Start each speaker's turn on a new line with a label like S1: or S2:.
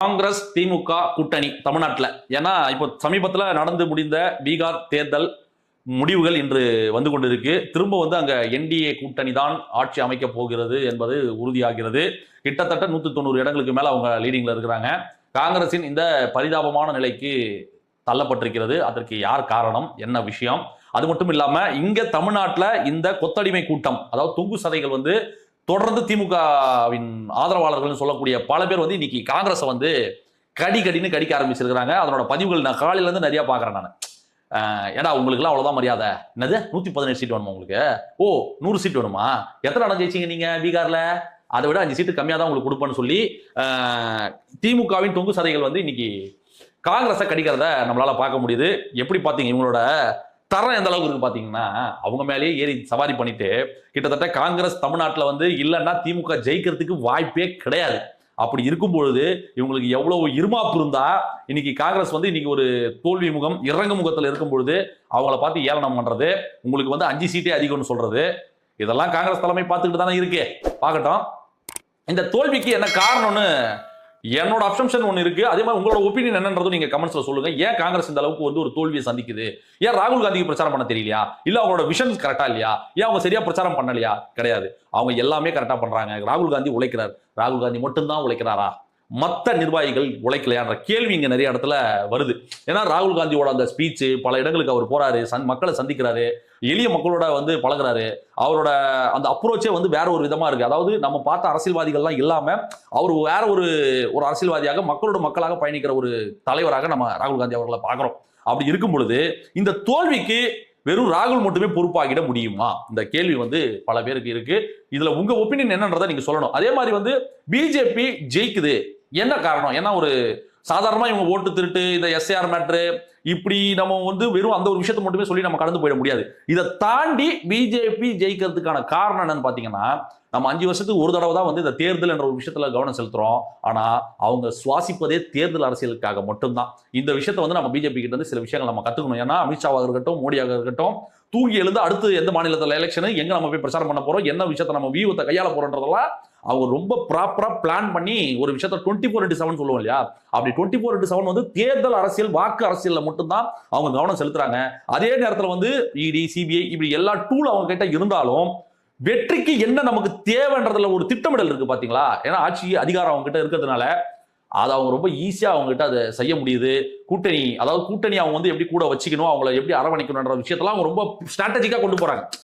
S1: காங்கிரஸ் திமுக கூட்டணி தமிழ்நாட்டில், ஏன்னா இப்போ சமீபத்தில் நடந்து முடிந்த பீகார் தேர்தல் முடிவுகள் இன்று வந்து கொண்டிருக்கு. திரும்ப அங்க என்டிஏ கூட்டணி தான் ஆட்சி அமைக்க போகிறது என்பது உறுதியாகிறது. கிட்டத்தட்ட 190 இடங்களுக்கு மேல அவங்க லீடிங்ல இருக்கிறாங்க. காங்கிரசின் இந்த பரிதாபமான நிலைக்கு தள்ளப்பட்டிருக்கிறது. அதற்கு யார் காரணம், என்ன விஷயம்? அது மட்டும் இல்லாம இங்க தமிழ்நாட்டில் இந்த கொத்தடிமை கூட்டம், அதாவது தொங்கு சதைகள் தொடர்ந்து திமுகவின் ஆதரவாளர்கள் சொல்லக்கூடிய பல பேர் இன்னைக்கு காங்கிரஸ் கடின்னு கடிக்க ஆரம்பிச்சிருக்கிறாங்க. அதனோட பதிவுகள் நான் காலையில இருந்து நிறைய பாக்குறேன். நான் ஏடா உங்களுக்குலாம் அவ்வளவுதான் மரியாதை, என்னது 117 சீட் வேணுமா உங்களுக்கு? ஓ 100 சீட் வேணுமா? எத்தனை இடம் ஜெயிச்சிங்க நீங்க பீகார்ல? அதை விட 5 சீட்டு கம்மியா தான் உங்களுக்கு கொடுப்பேன்னு சொல்லி திமுகவின் தொங்கு சதைகள் இன்னைக்கு காங்கிரஸை கடிக்கிறத நம்மளால பார்க்க முடியுது. எப்படி பாத்தீங்க இவங்களோட தரம் எந்த அளவுக்கு இருக்கு பாத்தீங்கன்னா, அவங்க மேலேயே ஏறி சவாரி பண்ணிட்டு கிட்டத்தட்ட காங்கிரஸ் தமிழ்நாட்டில் இல்லைன்னா திமுக ஜெயிக்கிறதுக்கு வாய்ப்பே கிடையாது. அப்படி இருக்கும் பொழுது இவங்களுக்கு எவ்வளவு இருமாப்பு இருந்தா இன்னைக்கு காங்கிரஸ் இன்னைக்கு ஒரு தோல்வி முகம், இறங்கு முகத்தில் இருக்கும் பொழுது அவங்கள பார்த்து ஏளனம் பண்றது, உங்களுக்கு 5 சீட்டே அதிகம்னு சொல்றது, இதெல்லாம் காங்கிரஸ் தலைமை பார்த்துக்கிட்டு தானே இருக்கு. பார்க்கட்டும் இந்த தோல்விக்கு என்ன காரணம்னு என்னோட அப்சம்ஷன் ஒன்று இருக்கு. அதே மாதிரி உங்களோட ஒப்பீனியன் என்னன்றதும் நீங்க கமெண்ட்ஸ்ல சொல்லுங்க. ஏன் காங்கிரஸ் இந்த அளவுக்கு ஒரு தோல்வியை சந்திக்குது? ஏன் ராகுல் காந்திக்கு பிரச்சாரம் பண்ண தெரியலையா? இல்ல அவங்களோட விஷன் கரெக்டா இல்லையா? ஏன் அவங்க சரியா பிரச்சாரம் பண்ணலையா? கிடையாது, அவங்க எல்லாமே கரெக்டா பண்றாங்க. ராகுல் காந்தி உழைக்கிறார். ராகுல் காந்தி மட்டும்தான் உழைக்கிறாரா? மற்ற நிர்வாகிகள் உழைக்கலையான்ற கேள்வி இங்க நிறைய இடத்துல வருது. ஏன்னா ராகுல் காந்தியோட அந்த ஸ்பீச், பல இடங்களுக்கு அவர் போறாரு, மக்களை சந்திக்கிறாரு, எளிய மக்களோட பழகுறாரு. அவரோட அந்த அப்ரோச்சே வேற ஒரு விதமா இருக்கு. அதாவது நம்ம பார்த்த அரசியல்வாதிகள்லாம் இல்லாம அவர் வேற ஒரு அரசியல்வாதியாக மக்களோட மக்களாக பயணிக்கிற ஒரு தலைவராக நம்ம ராகுல் காந்தி அவர்களை பார்க்கிறோம். அப்படி இருக்கும் பொழுது இந்த தோல்விக்கு வெறும் ராகுல் மட்டுமே பொறுப்பாகிட முடியுமா? இந்த கேள்வி பல பேருக்கு இருக்கு. இதுல உங்க ஒப்பீனியன் என்னன்றதை நீங்க சொல்லணும். அதே மாதிரி பிஜேபி ஜெயிக்குது, என்ன காரணம்? ஏன்னா ஒரு சாதாரணமா இவங்க ஓட்டு திருட்டு, இந்த எஸ்ஏஆர் மேட்ரு, இப்படி நம்ம வெறும் அந்த ஒரு விஷயத்தை மட்டுமே சொல்லி நம்ம கடந்து போயிட முடியாது. இதை தாண்டி பிஜேபி ஜெயிக்கிறதுக்கான காரணம் என்னன்னு பாத்தீங்கன்னா, நம்ம 5 வருஷத்துக்கு ஒரு தடவை தான் இந்த தேர்தல் என்ற ஒரு விஷயத்துல கவனம் செலுத்துறோம். ஆனா அவங்க சுவாசிப்பதே தேர்தல் அரசியலுக்காக மட்டும்தான். இந்த விஷயத்தை நம்ம பிஜேபி கிட்ட சில விஷயங்கள் நம்ம கத்துக்கணும். ஏன்னா அமித்ஷாவாக இருக்கட்டும், மோடியாக இருக்கட்டும், தூங்கி எழுந்து அடுத்து எந்த மாநிலத்தில் எலெக்ஷன், எங்க நம்ம போய் பிரச்சாரம் பண்ண போறோம், என்ன விஷயத்தை நம்ம வியூகத்தை கையாள போறோன்றதெல்லாம் அவங்க ரொம்ப ப்ராப்பரா பிளான் பண்ணி ஒரு விஷயத்த 24/7 சொல்லுவோம் இல்லையா? அப்படி 24/7 தேர்தல் அரசியல், வாக்கு அரசியல்ல மட்டும்தான் அவங்க கவனம் செலுத்துறாங்க. அதே நேரத்தில் இடி, சிபிஐ இப்படி எல்லா டூல் அவங்க கிட்ட இருந்தாலும் வெற்றிக்கு என்ன நமக்கு தேவைன்றதுல ஒரு திட்டமிடல் இருக்கு பாத்தீங்களா? ஏன்னா ஆட்சி அதிகாரம் அவங்க கிட்ட இருக்கிறதுனால அதை அவங்க ரொம்ப ஈஸியா அவங்க கிட்ட அதை செய்ய முடியுது. கூட்டணி, அதாவது கூட்டணி அவங்க எப்படி கூட வச்சுக்கணும், அவங்களை எப்படி அரவணைக்கணும்ன்ற விஷயத்தெல்லாம் அவங்க ரொம்ப ஸ்ட்ராட்டஜிக்கா கொண்டு போறாங்க.